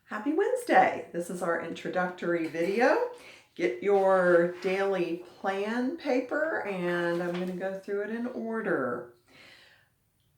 Happy Wednesday. This is our introductory video. Get your daily plan paper and I'm going to go through it in order.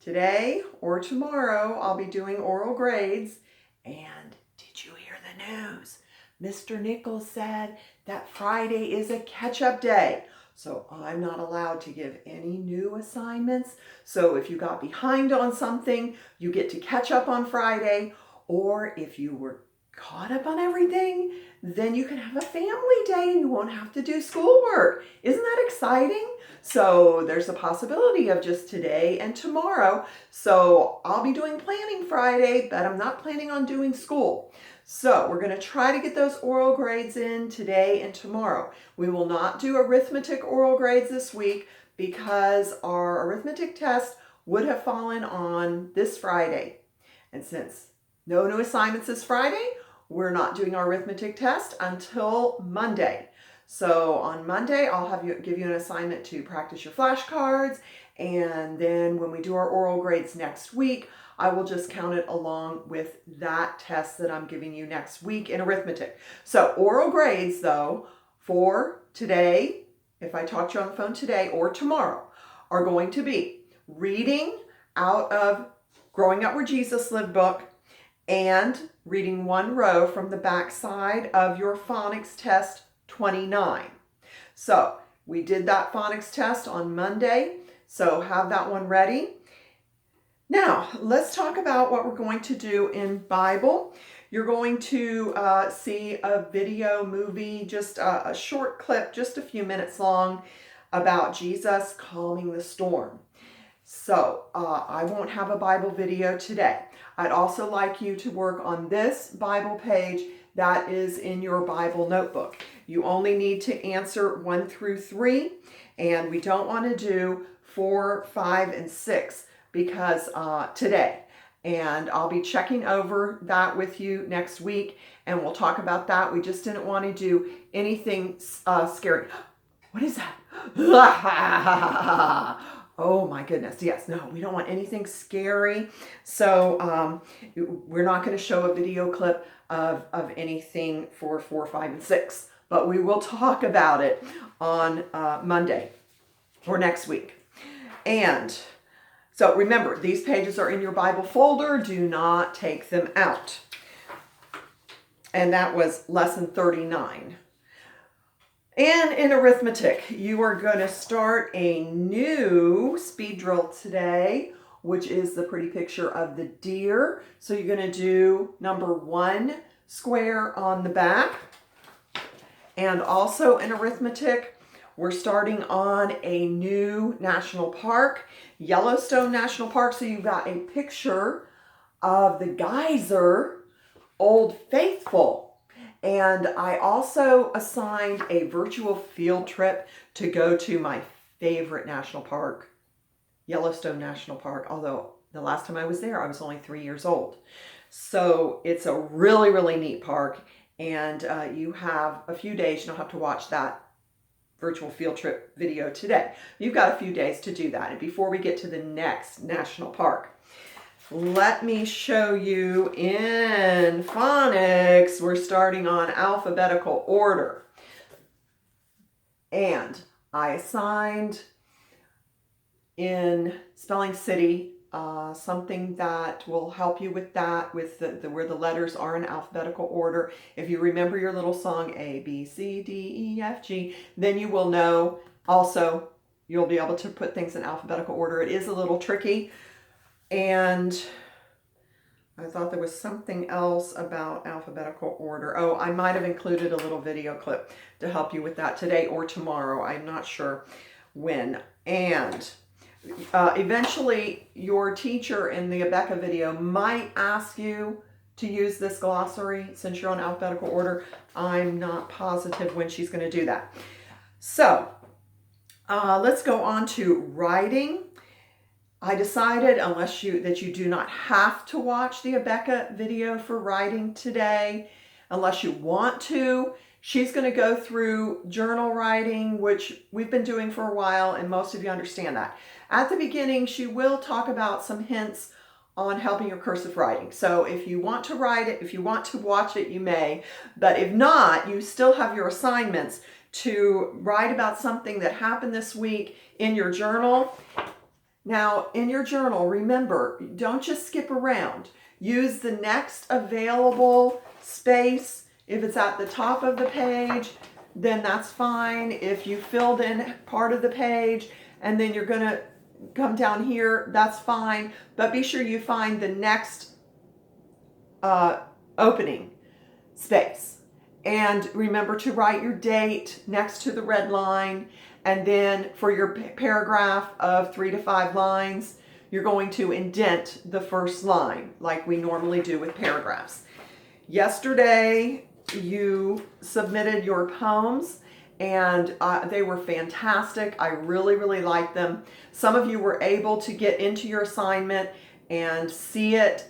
Today or tomorrow I'll be doing oral grades, and did you hear the news? Mr. Nichols said that Friday is a catch-up day. So I'm not allowed to give any new assignments. So if you got behind on something, you get to catch up on Friday. Or if you were caught up on everything, then you can have a family day and you won't have to do schoolwork. Isn't that exciting? So there's a possibility of just today and tomorrow. So I'll be doing planning Friday, but I'm not planning on doing school. So we're going to try to get those oral grades in today and tomorrow. We will not do arithmetic oral grades this week because our arithmetic test would have fallen on this Friday. And since no new assignments this Friday, we're not doing our arithmetic test until Monday. So on Monday, I'll give you an assignment to practice your flashcards. And then when we do our oral grades next week, I will just count it along with that test that I'm giving you next week in arithmetic. So oral grades, though, for today, if I talk to you on the phone today or tomorrow, are going to be reading out of Growing Up Where Jesus Lived book and reading one row from the back side of your phonics test 29. So we did that phonics test on Monday, so have that one ready. Now, let's talk about what we're going to do in Bible. You're going to see a video movie, just a short clip, just a few minutes long, about Jesus calming the storm. So I won't have a Bible video today. I'd also like you to work on this Bible page that is in your Bible notebook. You only need to answer 1 through 3, and we don't want to do 4, 5, and 6 because today. And I'll be checking over that with you next week, and we'll talk about that. We just didn't want to do anything scary. What is that? Oh my goodness. Yes, no, we don't want anything scary. So we're not going to show a video clip of anything for 4, 5, and 6, but we will talk about it on Monday or next week. And so remember, these pages are in your Bible folder. Do not take them out. And that was lesson 39. And in arithmetic, you are going to start a new speed drill today, which is the pretty picture of the deer. So you're going to do number 1 square on the back. And also in arithmetic, we're starting on a new national park, Yellowstone National Park. So you've got a picture of the geyser, Old Faithful. And I also assigned a virtual field trip to go to my favorite national park, Yellowstone National Park, although the last time I was there, I was only 3 years old. So it's a really, really neat park, and you have a few days. You don't have to watch that virtual field trip video today. You've got a few days to do that, and before we get to the next national park. Let me show you in phonics, we're starting on alphabetical order. And I assigned in Spelling City something that will help you with that, with where the letters are in alphabetical order. If you remember your little song, A, B, C, D, E, F, G, then you will know also you'll be able to put things in alphabetical order. It is a little tricky. And I thought there was something else about alphabetical order. Oh, I might have included a little video clip to help you with that today or tomorrow. I'm not sure when. And eventually your teacher in the Abeka video might ask you to use this glossary since you're on alphabetical order. I'm not positive when she's going to do that. So let's go on to writing. I decided that you do not have to watch the Abeka video for writing today, unless you want to. She's going to go through journal writing, which we've been doing for a while, and most of you understand that. At the beginning, she will talk about some hints on helping your cursive writing. So if you want to write it, if you want to watch it, you may. But if not, you still have your assignments to write about something that happened this week in your journal. Now, in your journal, remember, don't just skip around. Use the next available space. If it's at the top of the page, then that's fine. If you filled in part of the page and then you're going to come down here, that's fine. But be sure you find the next opening space. And remember to write your date next to the red line. And then for your paragraph of 3 to 5 lines, you're going to indent the first line like we normally do with paragraphs. Yesterday, you submitted your poems and they were fantastic. I really, really liked them. Some of you were able to get into your assignment and see it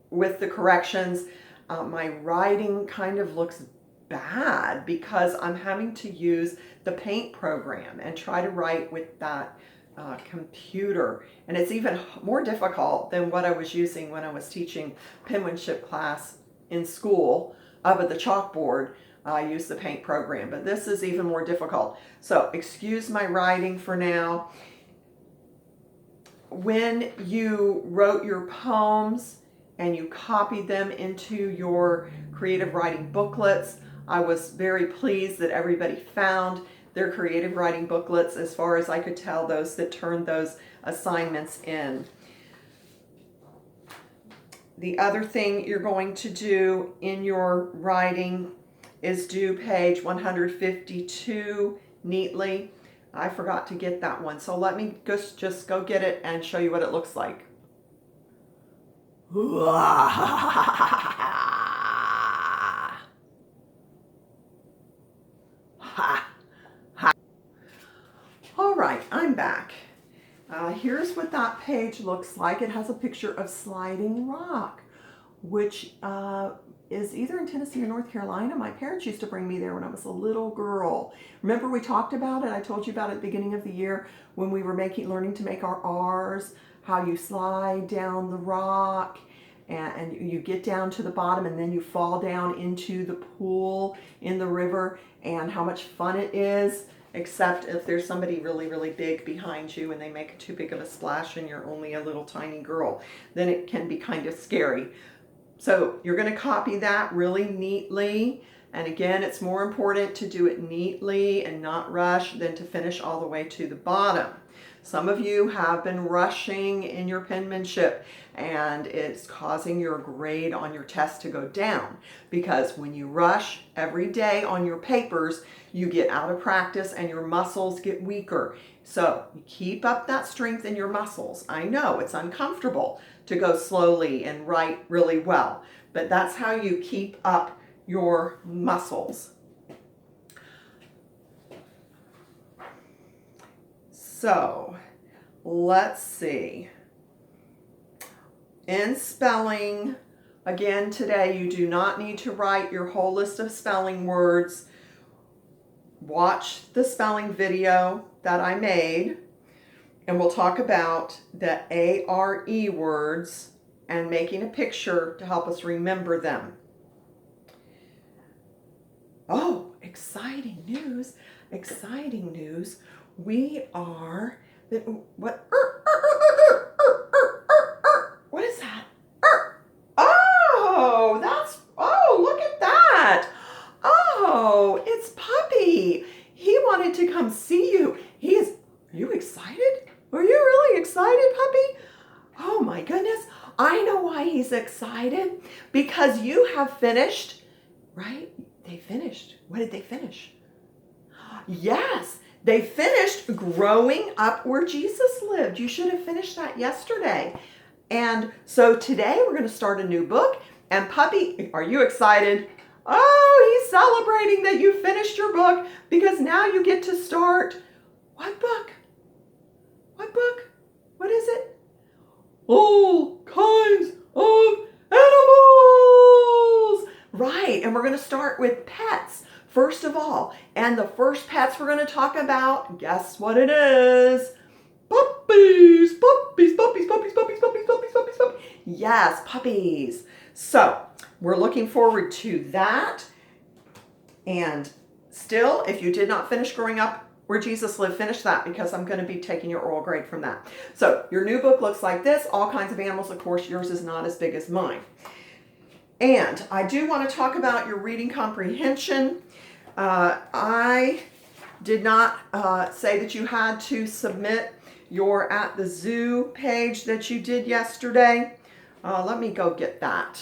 with the corrections. My writing kind of looks bad because I'm having to use the paint program and try to write with that computer, and it's even more difficult than what I was using when I was teaching penmanship class in school. Up at the chalkboard, I use the paint program, but this is even more difficult. So excuse my writing for now. When you wrote your poems and you copied them into your creative writing booklets, I was very pleased that everybody found their creative writing booklets, as far as I could tell, those that turned those assignments in. The other thing you're going to do in your writing is do page 152 neatly. I forgot to get that one, so let me just go get it and show you what it looks like. All right, I'm back. Here's what that page looks like. It has a picture of Sliding Rock, which is either in Tennessee or North Carolina. My parents used to bring me there when I was a little girl. Remember we talked about it? I told you about it at the beginning of the year when we were learning to make our R's, how you slide down the rock and you get down to the bottom and then you fall down into the pool in the river, and how much fun it is. Except if there's somebody really, really big behind you and they make too big of a splash and you're only a little tiny girl, then it can be kind of scary. So you're going to copy that really neatly. And again, it's more important to do it neatly and not rush than to finish all the way to the bottom. Some of you have been rushing in your penmanship and it's causing your grade on your test to go down, because when you rush every day on your papers, you get out of practice and your muscles get weaker. So keep up that strength in your muscles. I know it's uncomfortable to go slowly and write really well, but that's how you keep up your muscles. So let's see. In spelling, again today, you do not need to write your whole list of spelling words. Watch the spelling video that I made, and we'll talk about the A-R-E words and making a picture to help us remember them. Oh, exciting news, exciting news. We are, what is that? Oh, look at that. Oh, it's Puppy. He wanted to come see you. Are you excited? Are you really excited, Puppy? Oh my goodness. I know why he's excited. Because you have finished, right? They finished. What did they finish? Yes, they finished Growing Up Where Jesus Lived. You should have finished that yesterday. And so today we're going to start a new book. And Puppy, are you excited? Oh, he's celebrating that you finished your book, because now you get to start. What book? What book? What is it? All Kinds of Animals. Right, and we're going to start with pets first of all. And the first pets we're going to talk about, guess what it is? Puppies, puppies, puppies, puppies, puppies, puppies, puppies, puppies, puppies. Yes, puppies. So we're looking forward to that. And still, if you did not finish Growing Up Where Jesus Lived, finish that, because I'm going to be taking your oral grade from that. So your new book looks like this. All kinds of animals. Of course, yours is not as big as mine. And I do want to talk about your reading comprehension. I did not say that you had to submit your At the Zoo page that you did yesterday. Let me go get that.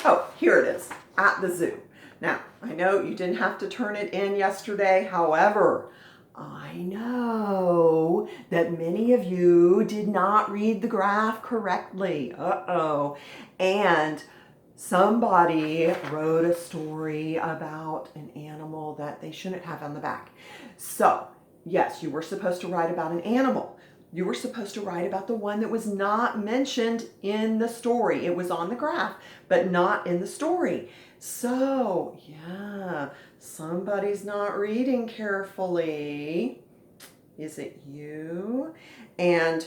Oh, here it is, At the Zoo. Now, I know you didn't have to turn it in yesterday. However, I know that many of you did not read the graph correctly. Uh-oh. And somebody wrote a story about an animal that they shouldn't have on the back. So, yes, you were supposed to write about an animal. You were supposed to write about the one that was not mentioned in the story. It was on the graph, but not in the story. So, yeah, somebody's not reading carefully. Is it you? And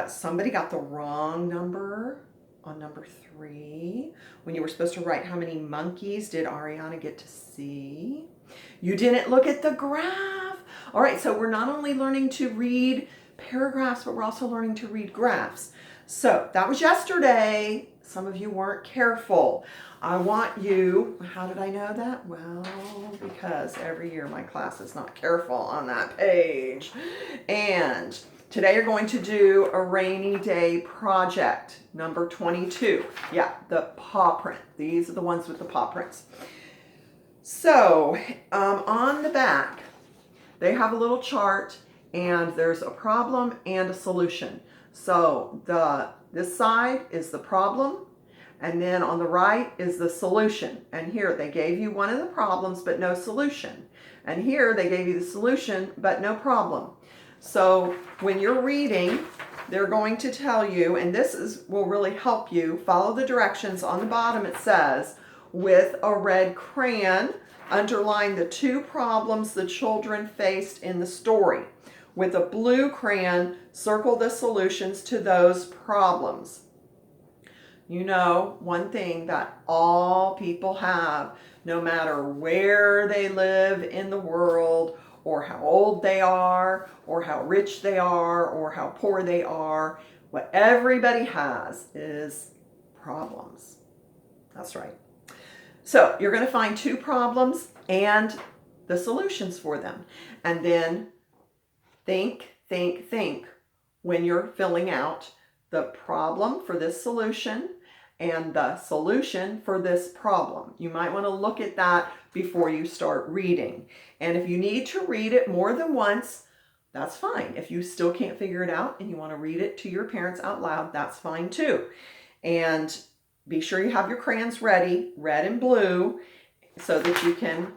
somebody got the wrong number on number 3 when you were supposed to write how many monkeys did Ariana get to see. You didn't look at the graph. All right, so we're not only learning to read paragraphs, but we're also learning to read graphs. So that was yesterday. Some of you weren't careful. I want you, how did I know that? Well, because every year my class is not careful on that page. And today you're going to do a rainy day project, number 22. Yeah, the paw print. These are the ones with the paw prints. So on the back, they have a little chart, and there's a problem and a solution. So this side is the problem, and then on the right is the solution. And here they gave you one of the problems but no solution. And here they gave you the solution but no problem. So when you're reading, they're going to tell you, and will really help you, follow the directions. On the bottom it says, with a red crayon, underline the 2 problems the children faced in the story. With a blue crayon, circle the solutions to those problems. You know, one thing that all people have, no matter where they live in the world, or how old they are, or how rich they are, or how poor they are, what everybody has is problems. That's right. So you're going to find 2 problems and the solutions for them. And then think when you're filling out the problem for this solution and the solution for this problem. You might want to look at that before you start reading. And if you need to read it more than once, that's fine. If you still can't figure it out and you want to read it to your parents out loud, that's fine too. And be sure you have your crayons ready, red and blue, so that you can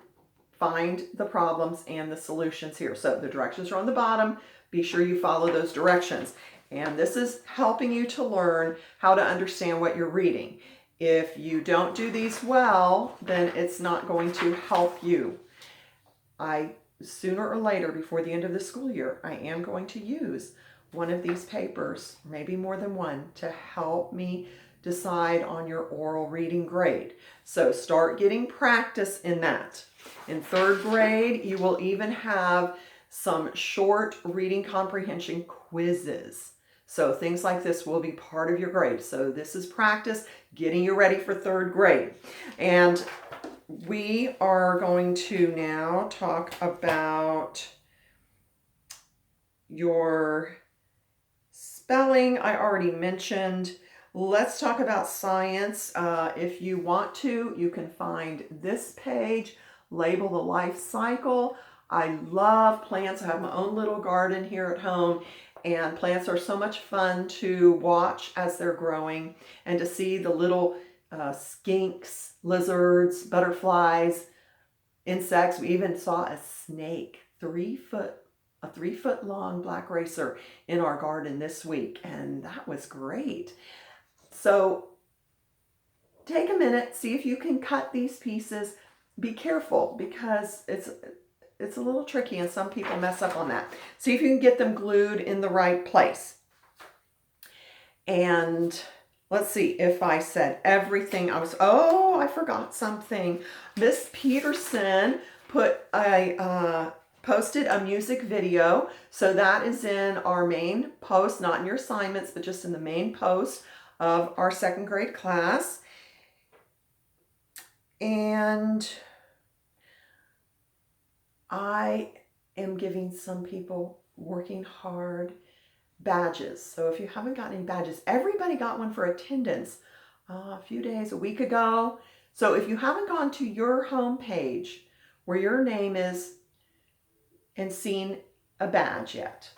find the problems and the solutions here. So the directions are on the bottom. Be sure you follow those directions. And this is helping you to learn how to understand what you're reading. If you don't do these well, then it's not going to help you. Sooner or later, before the end of the school year, I am going to use one of these papers, maybe more than one, to help me decide on your oral reading grade. So start getting practice in that. In 3rd grade, you will even have some short reading comprehension quizzes. So things like this will be part of your grade. So this is practice, getting you ready for 3rd grade. And we are going to now talk about your spelling. I already mentioned. Let's talk about science. If you want to, you can find this page, Label the Life Cycle. I love plants. I have my own little garden here at home, and plants are so much fun to watch as they're growing and to see the little skinks, lizards, butterflies, insects. We even saw a snake, a 3-foot long black racer in our garden this week, and that was great. So take a minute, see if you can cut these pieces. Be careful because it's a little tricky and some people mess up on that. See if you can get them glued in the right place. And let's see if I said everything. I forgot something. Miss Peterson posted a music video. So that is in our main post, not in your assignments, but just in the main post of our second grade class. And I am giving some people working hard badges. So if you haven't gotten any badges, everybody got one for attendance a few days, a week ago. So if you haven't gone to your home page where your name is and seen a badge yet,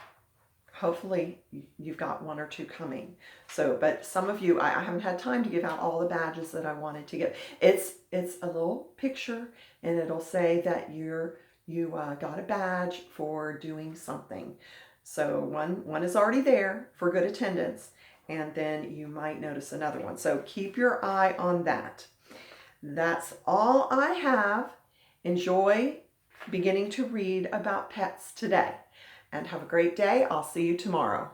hopefully you've got one or two coming. So, but some of you, I haven't had time to give out all the badges that I wanted to give. It's a little picture and it'll say that you got a badge for doing something. So one is already there for good attendance, and then you might notice another one. So keep your eye on that. That's all I have. Enjoy beginning to read about pets today, and have a great day. I'll see you tomorrow.